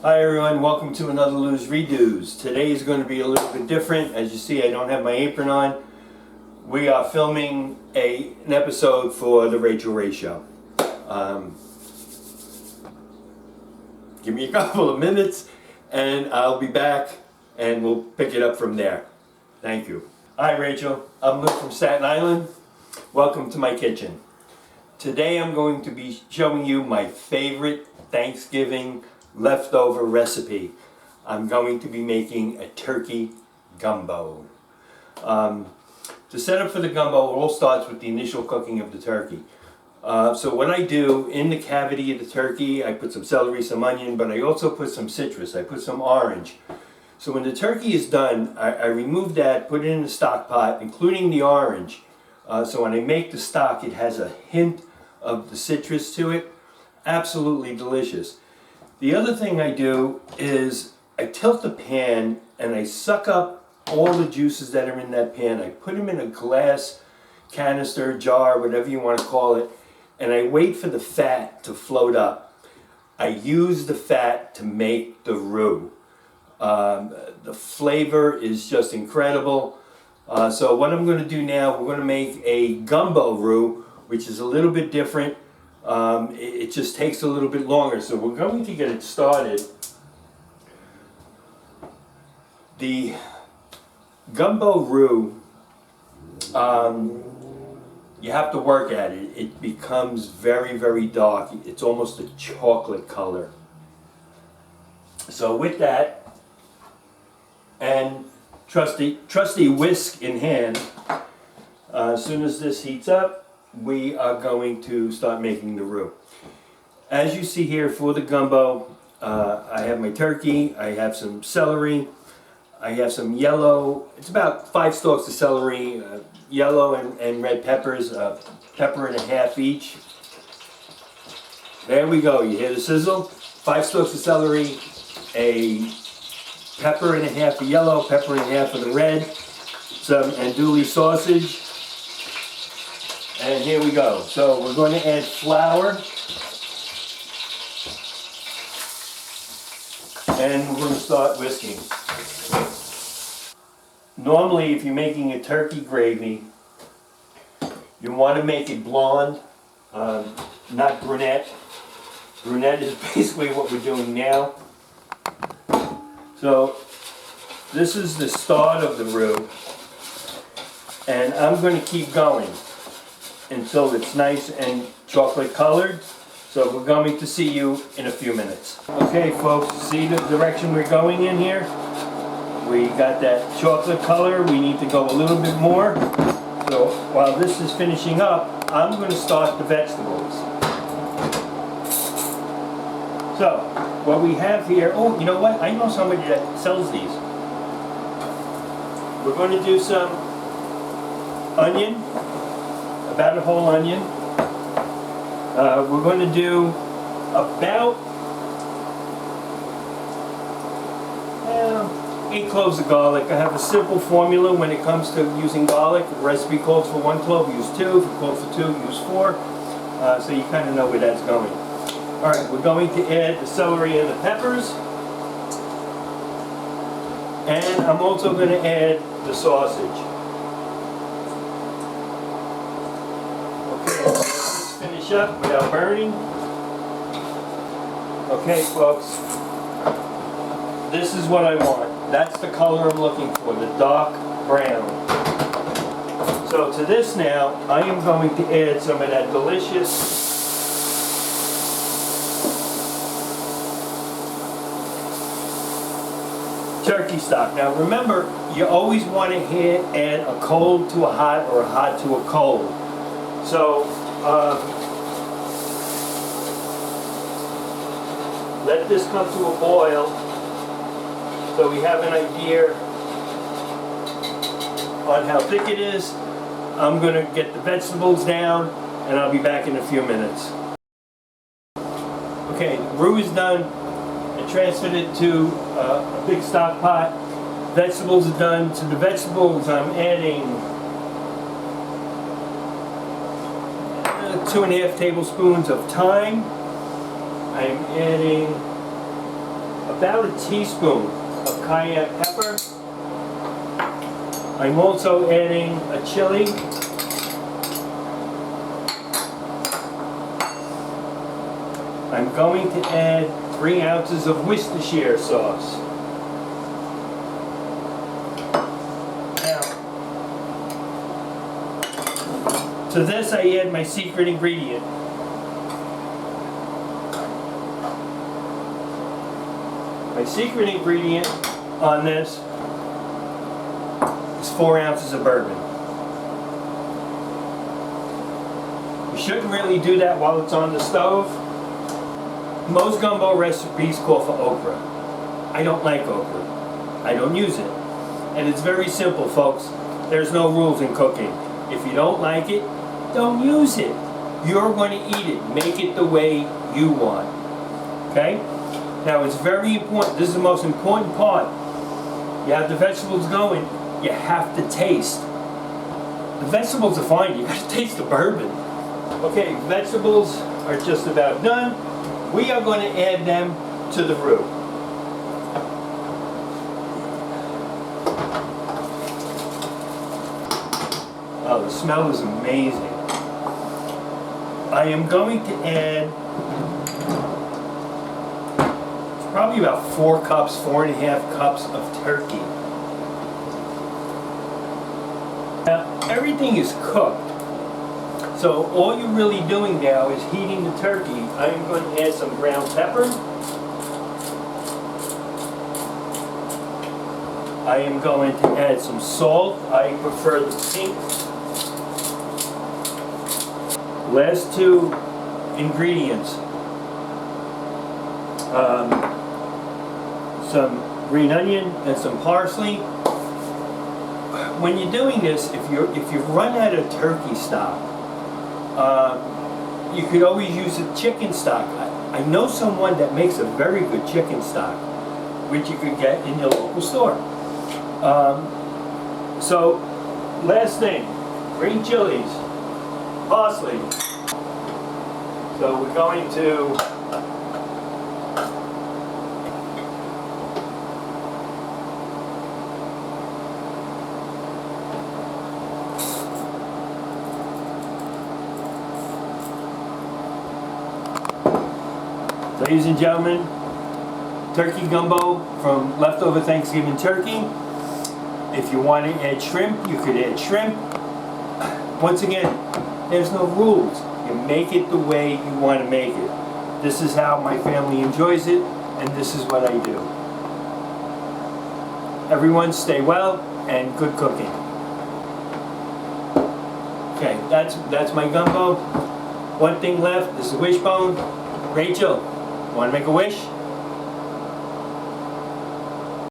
Hi everyone, welcome to another Lou's Redos. Today is going to be a little bit different. As you see, I don't have my apron on. We are filming an episode for the Rachael Ray Show. Give me a couple of minutes and I'll be back and we'll pick it up from there. Thank you. Hi Rachel, I'm Lou from Staten Island. Welcome to my kitchen. Today I'm going to be showing you my favorite Thanksgiving leftover recipe. I'm going to be making a turkey gumbo. The setup for the gumbo all starts with the initial cooking of the turkey. So what I do, in the cavity of the turkey, I put some celery, some onion, but I also put some citrus. I put some orange. So when the turkey is done, I remove that, put it in the stock pot, including the orange. So when I make the stock, it has a hint of the citrus to it. Absolutely delicious. The other thing I do is I tilt the pan and I suck up all the juices that are in that pan. I put them in a glass canister, jar, whatever you want to call it, and I wait for the fat to float up. I use the fat to make the roux. The flavor is just incredible. So what I'm going to do now, we're going to make a gumbo roux, which is a little bit different. It just takes a little bit longer, so we're going to get it started. The gumbo roux, you have to work at it. It becomes very, very dark. It's almost a chocolate color. So with that, and trusty whisk in hand, as soon as this heats up, we are going to start making the roux. As you see here for the gumbo, I have my turkey, I have some celery, I have some yellow, it's about 5 stalks of celery, yellow and red peppers, pepper and a half each. There we go, you hear the sizzle? 5 stalks of celery, a pepper and a half of yellow, pepper and a half of the red, some andouille sausage. And here we go. So we're going to add flour. And we're going to start whisking. Normally, if you're making a turkey gravy, you want to make it blonde, not brunette. Brunette is basically what we're doing now. So this is the start of the roux. And I'm going to keep going until it's nice and chocolate colored. So we're going to see you in a few minutes. Okay folks, see the direction we're going in here? We got that chocolate color, we need to go a little bit more. So while this is finishing up, I'm going to start the vegetables. So what we have here, oh you know what, I know somebody that sells these. We're going to do some onion, about a whole onion. We're going to do about 8 cloves of garlic. I have a simple formula when it comes to using garlic. The recipe calls for 1 clove, use 2. If it calls for 2, use 4. So you kind of know where that's going. Alright, we're going to add the celery and the peppers. And I'm also going to add the sausage. Finish up without burning. Okay folks, this is what I want. That's the color I'm looking for, the dark brown. So to this now, I am going to add some of that delicious turkey stock. Now remember, you always want to add a cold to a hot or a hot to a cold. So let this come to a boil so we have an idea on how thick it is. I'm going to get the vegetables down and I'll be back in a few minutes. Okay, roux is done. I transferred it to a big stock pot. Vegetables are done. To the vegetables I'm adding 2.5 tablespoons of thyme. I'm adding about a teaspoon of cayenne pepper. I'm also adding a chili. I'm going to add 3 ounces of Worcestershire sauce. Now, to this I add my secret ingredient. My secret ingredient on this is 4 ounces of bourbon. You shouldn't really do that while it's on the stove. Most gumbo recipes call for okra. I don't like okra. I don't use it. And it's very simple, folks. There's no rules in cooking. If you don't like it, don't use it. You're going to eat it. Make it the way you want. Okay? Now it's very important. This is the most important part. You have the vegetables going. You have to taste. The vegetables are fine. You got to taste the bourbon. Okay, vegetables are just about done. We are going to add them to the roux. Oh, the smell is amazing. I am going to add probably about 4 cups, 4.5 cups of turkey. Now, everything is cooked. So all you're really doing now is heating the turkey. I am going to add some ground pepper. I am going to add some salt. I prefer the pink. Last 2 ingredients. Some green onion and some parsley. When you're doing this, if you run out of turkey stock, you could always use a chicken stock. I know someone that makes a very good chicken stock, which you could get in your local store. So, last thing, green chilies, parsley. So we're going to ladies and gentlemen, turkey gumbo from leftover Thanksgiving turkey. If you want to add shrimp, you could add shrimp. Once again, there's no rules. You make it the way you want to make it. This is how my family enjoys it, and this is what I do. Everyone stay well, and good cooking. Okay, that's my gumbo. One thing left, this is a wishbone. Rachel, want to make a wish?